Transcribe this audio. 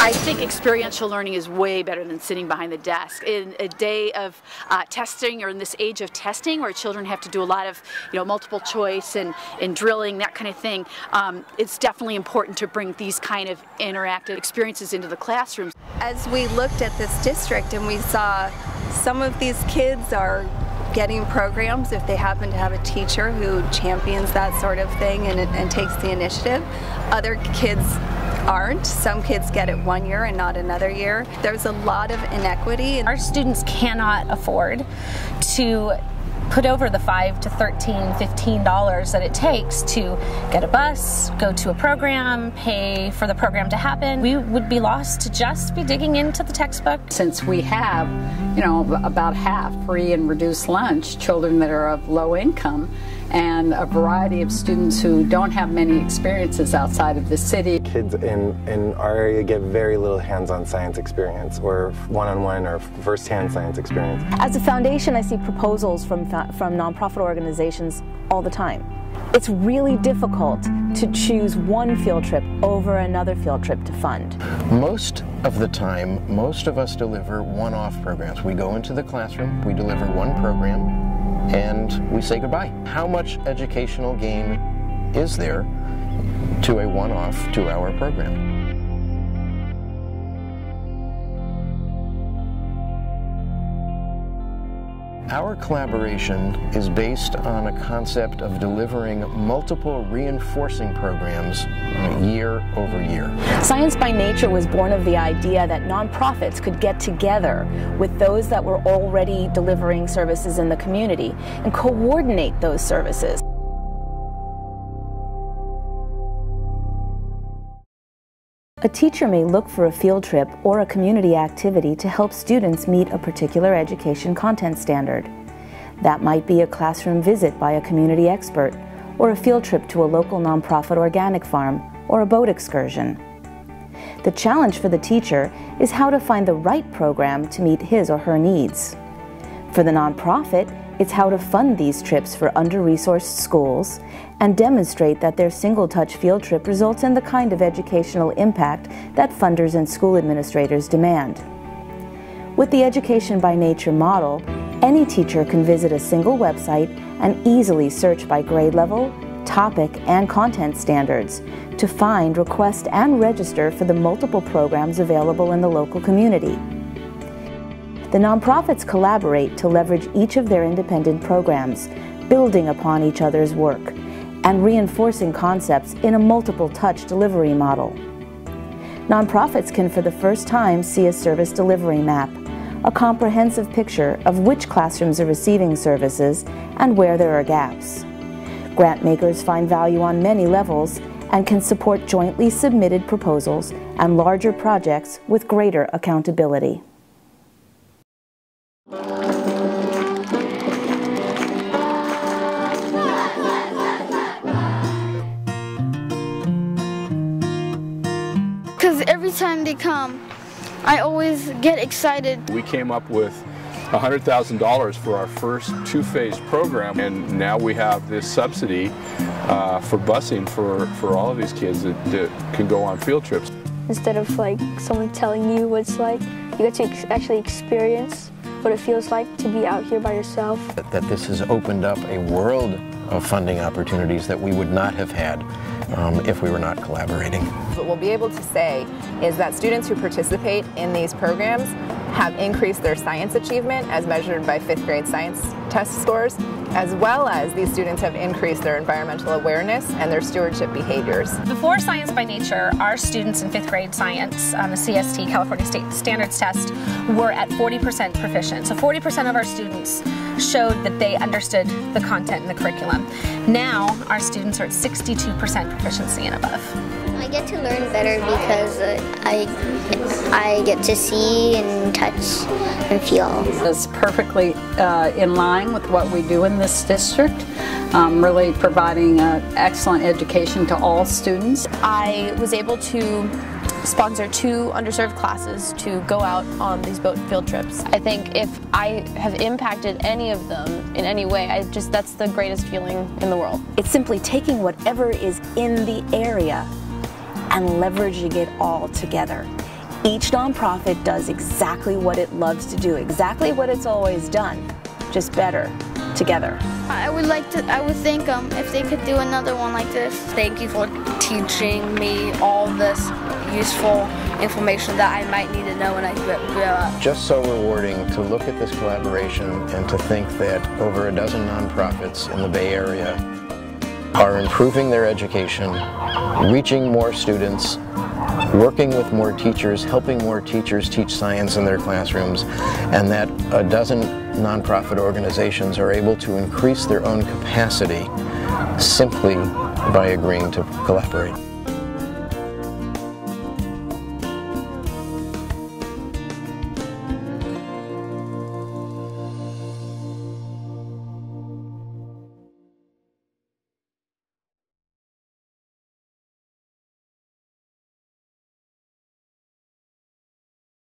I think experiential learning is way better than sitting behind the desk. In a day of testing, or in this age of testing where children have to do a lot of multiple choice and drilling, that kind of thing, it's definitely important to bring these kind of interactive experiences into the classrooms. As we looked at this district and we saw some of these kids are getting programs if they happen to have a teacher who champions that sort of thing and takes the initiative. Other kids aren't. Some kids get it 1 year and not another year. There's a lot of inequity. Our students cannot afford to put over the $5 to $13, $15 that it takes to get a bus, go to a program, pay for the program to happen. We would be lost to just be digging into the textbook. Since we have, about half free and reduced lunch, children that are of low income, and a variety of students who don't have many experiences outside of the city. Kids in our area get very little hands-on science experience, or one-on-one or first-hand science experience. As a foundation, I see proposals from nonprofit organizations all the time. It's really difficult to choose one field trip over another field trip to fund. Most of the time, most of us deliver one-off programs. We go into the classroom, we deliver one program, and we say goodbye. How much educational gain is there to a one-off 2-hour program? Our collaboration is based on a concept of delivering multiple reinforcing programs year over year. Science by Nature was born of the idea that nonprofits could get together with those that were already delivering services in the community and coordinate those services. A teacher may look for a field trip or a community activity to help students meet a particular education content standard. That might be a classroom visit by a community expert, or a field trip to a local nonprofit organic farm, or a boat excursion. The challenge for the teacher is how to find the right program to meet his or her needs. For the nonprofit, it's how to fund these trips for under-resourced schools and demonstrate that their single-touch field trip results in the kind of educational impact that funders and school administrators demand. With the Education by Nature model, any teacher can visit a single website and easily search by grade level, topic, and content standards to find, request, and register for the multiple programs available in the local community. The nonprofits collaborate to leverage each of their independent programs, building upon each other's work, and reinforcing concepts in a multiple-touch delivery model. Nonprofits can for the first time see a service delivery map, a comprehensive picture of which classrooms are receiving services and where there are gaps. Grant makers find value on many levels and can support jointly submitted proposals and larger projects with greater accountability. Because every time they come, I always get excited. We came up with $100,000 for our first 2-phase program, and now we have this subsidy for busing for all of these kids that can go on field trips. Instead of someone telling you what it's like, you get to actually experience what it feels like to be out here by yourself. That this has opened up a world of funding opportunities that we would not have had if we were not collaborating. What we'll be able to say is that students who participate in these programs have increased their science achievement as measured by 5th grade science test scores, as well as these students have increased their environmental awareness and their stewardship behaviors. Before Science by Nature, our students in 5th grade science on the CST, California State Standards Test, were at 40% proficient. So 40% of our students showed that they understood the content in the curriculum. Now our students are at 62% proficiency and above. I get to learn better because I get to see and touch and feel. It's perfectly in line with what we do in this district, really providing an excellent education to all students. I was able to sponsor 2 underserved classes to go out on these boat field trips. I think if I have impacted any of them, in any way. That's the greatest feeling in the world. It's simply taking whatever is in the area and leveraging it all together. Each nonprofit does exactly what it loves to do, exactly what it's always done, just better together. I would think if they could do another one like this. Thank you for teaching me all this useful information that I might need to know when I grow up. Just so rewarding to look at this collaboration and to think that over a dozen nonprofits in the Bay Area are improving their education, reaching more students, working with more teachers, helping more teachers teach science in their classrooms, and that a dozen nonprofit organizations are able to increase their own capacity simply by agreeing to collaborate.